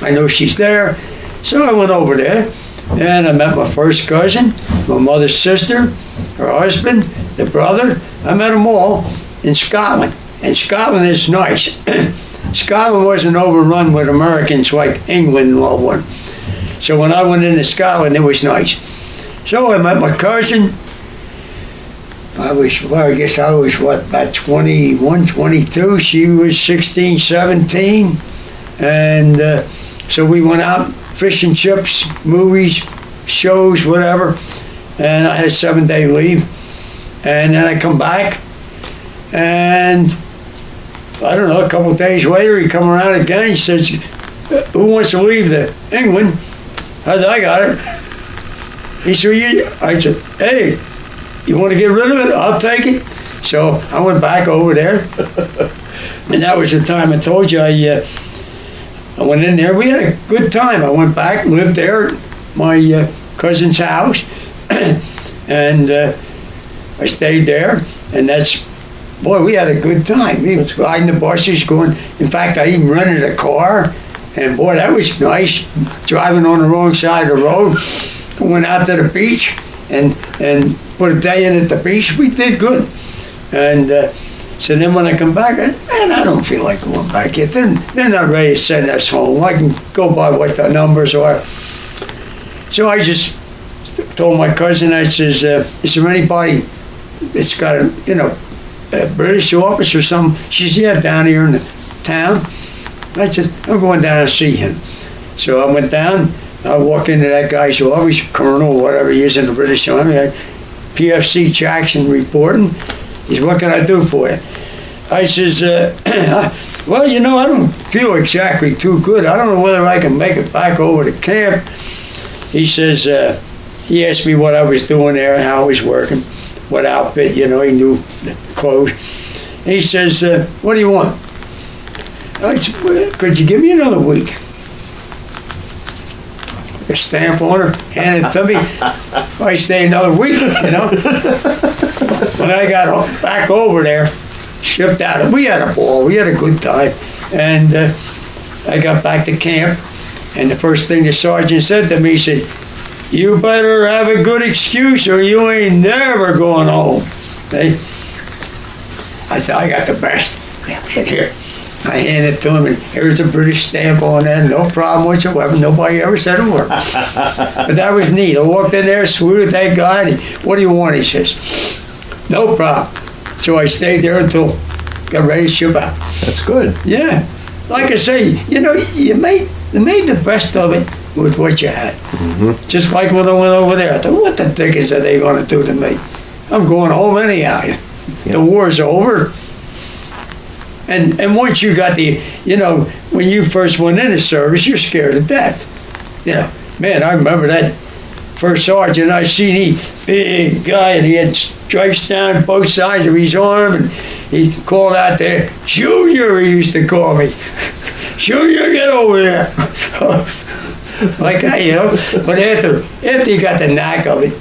I know she's there. So I went over there, and I met my first cousin, my mother's sister, her husband, the brother. I met them all in Scotland. And Scotland is nice. Scotland wasn't overrun with Americans like England in World War. So when I went into Scotland, it was nice. So I met my cousin. I guess I was, about 21, 22. She was 16, 17. And so we went out, fish and chips, movies, shows, whatever. And I had a 7-day leave. And then I come back. And I don't know, a couple of days later, he come around again. He says, who wants to leave England? I said, I got it. He said, I said, hey, you want to get rid of it? I'll take it. So I went back over there. And that was the time I told you I went in there. We had a good time. I went back, lived there at my cousin's house. And I stayed there. And boy, we had a good time. We was riding the buses, going. In fact, I even rented a car, and boy, that was nice. Driving on the wrong side of the road. Went out to the beach and put a day in at the beach. We did good. And so then when I come back, I said, man, I don't feel like going back yet. They're not ready to send us home. I can go by what the numbers are. So I just told my cousin, I says, is there anybody that's got a British office or something? She said, yeah, down here in the town. I said, I'm going down and see him. So I went down. I walk into that guy's office, colonel, whatever he is in the British Army. PFC Jackson reporting. He said, what can I do for you? I says, well, I don't feel exactly too good. I don't know whether I can make it back over to camp. He says, he asked me what I was doing there, how I was working, what outfit, he knew the clothes. And he says, what do you want? I said, well, could you give me another week? A stamp on her, hand it to me. I stay another week, When I got back over there, shipped out, we had a ball, we had a good time. And I got back to camp, and the first thing the sergeant said to me, he said, you better have a good excuse or you ain't never going home. Hey? I said, I got the best. I said, here. I handed it to him, and here's a British stamp on that. No problem whatsoever. Nobody ever said a word. But that was neat. I walked in there, saluted that guy, and what do you want? He says, no problem. So I stayed there until got ready to ship out. That's good. Yeah. Like I say, you made the best of it with what you had. Mm-hmm. Just like when I went over there, I thought, what the dickens are they going to do to me? I'm going home anyhow. Yeah. The war's over. And once you got when you first went into service, you're scared to death. Man, I remember that first sergeant I seen, he big guy, and he had stripes down both sides of his arm, and he called out there, Junior, he used to call me. Junior, get over there. Like that, But after you got the knack of it,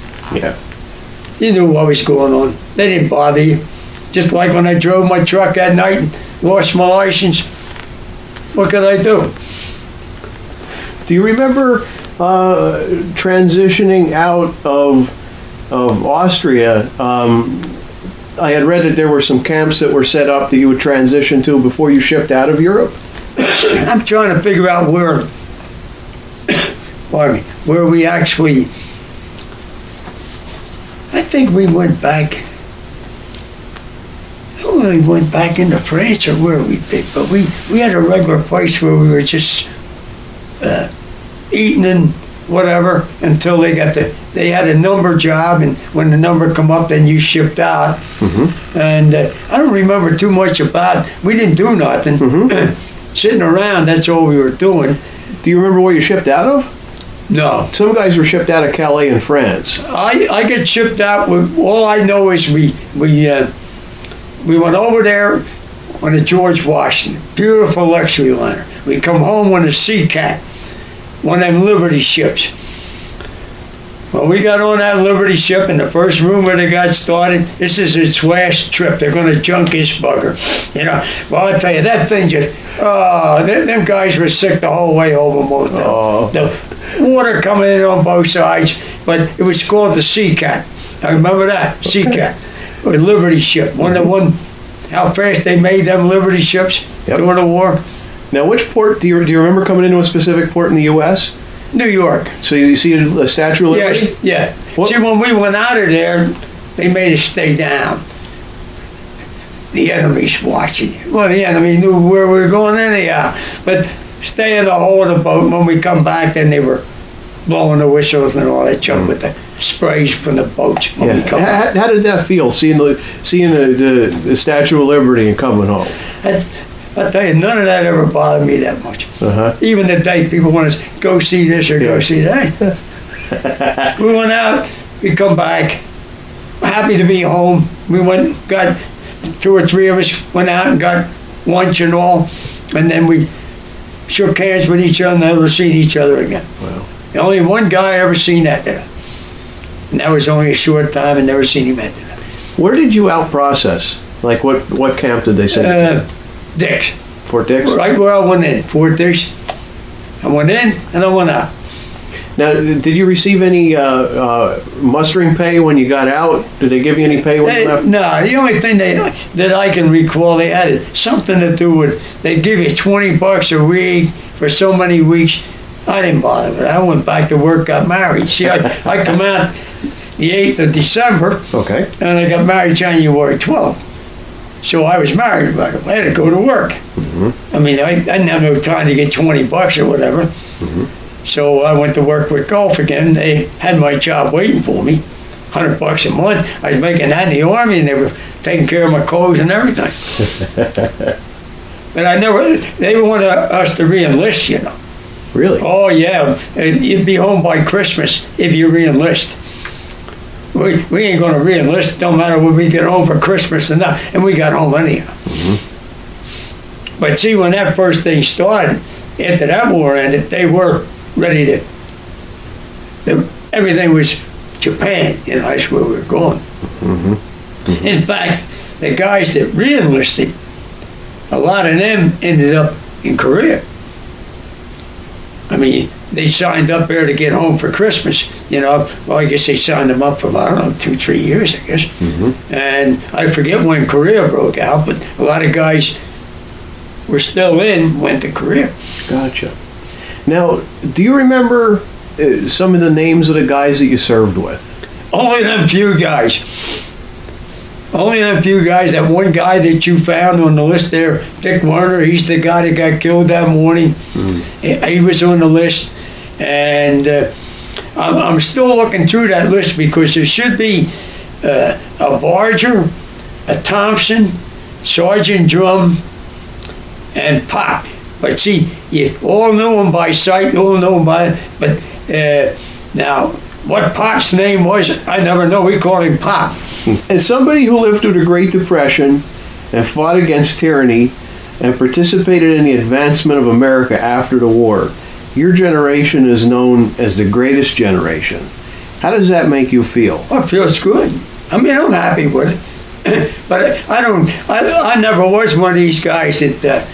you knew what was going on. They didn't bother you. Just like when I drove my truck at night and lost my license, what could I do? Do you remember transitioning out of Austria? I had read that there were some camps that were set up that you would transition to before you shipped out of Europe. I'm trying to figure out where we actually. I think we went back. We went back into France or where we did, but we had a regular place where we were just eating and whatever until they had a number job, and when the number come up, then you shipped out. Mm-hmm. And I don't remember too much about. We didn't do nothing. Mm-hmm. Sitting around, that's all we were doing. Do you remember where you shipped out of? No. Some guys were shipped out of Calais in France. I get shipped out with, all I know is we went over there on the George Washington, beautiful luxury liner. We come home on a Sea Cat, one of them Liberty ships. Well, we got on that Liberty ship, and the first rumor they got started, this is its last trip. They're going to junk this bugger. You know, well, I tell you, that thing just, them guys were sick the whole way over most of them. The water coming in on both sides, but it was called the Sea Cat. I remember that, Sea Cat, a Liberty ship. How fast they made them Liberty ships during the war. Now, which port, do you remember coming into a specific port in the U.S.? New York. So you see the Statue of Liberty? Yes, yeah. What? See, when we went out of there, they made us stay down. The enemy's watching. Well, the enemy knew where we were going anyhow. But stay in the hull of the boat. When we come back, then they were blowing the whistles and all that junk with the sprays from the boats when we come back. How did that feel, seeing the Statue of Liberty and coming home? I tell you, none of that ever bothered me that much. Even today, people want to go see this or go see that. We went out, we come back, happy to be home. We got 2 or 3 of us went out and got lunch and all, and then we shook hands with each other and never seen each other again. Wow. The only one guy I ever seen after that. And that was only a short time and never seen him after that. Where did you out process? Like what camp did they send you to? Dix. Fort Dix? Right where I went in, Fort Dix. I went in and I went out. Now, did you receive any mustering pay when you got out? Did they give you any pay when you left? No, the only thing that I can recall, they had something to do with, they give you $20 a week for so many weeks. I didn't bother with it. I went back to work, got married. See, I come out the 8th of December, okay, and I got married January 12th. So I was married right away. I had to go to work. I mean, I didn't have no time to get $20 or whatever. So I went to work with golf again. They had my job waiting for me, $100 a month. I was making that in the Army, and they were taking care of my clothes and everything. But they wanted us to re-enlist, you know. Really? Oh, yeah. You'd be home by Christmas if you re-enlist. We ain't going to re-enlist, don't matter when we get home for Christmas or not. And we got home anyhow. But see, when that first thing started, after that war ended, they were ready to, everything was Japan, you know, that's where we were going. In fact, the guys that re-enlisted, a lot of them ended up in Korea. I mean, they signed up there to get home for Christmas, you know. Well, I guess they signed them up for, I don't know, 2-3 years, I guess. And I forget when Korea broke out, but a lot of guys were still went to Korea. Gotcha. Now, do you remember some of the names of the guys that you served with? Only them few guys. Only them few guys. That one guy that you found on the list there, Dick Warner, he's the guy that got killed that morning. He was on the list. And I'm still looking through that list because there should be a Barger, a Thompson, Sergeant Drum, and Pop. But see, you all knew him by sight, you all knew him by, but now, what Pop's name was, I never know. We called him Pop. As somebody who lived through the Great Depression and fought against tyranny and participated in the advancement of America after the war, your generation is known as the greatest generation. How does that make you feel? Oh, it feels good. I mean, I'm happy with it. But I never was one of these guys that,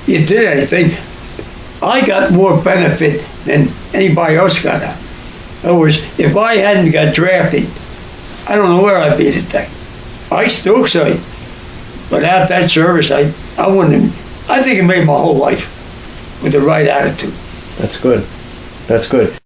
you did anything. I got more benefit than anybody else got out. In other words, if I hadn't got drafted, I don't know where I'd be today. I still say, without that service, I wouldn't have, I think it made my whole life with the right attitude. That's good. That's good.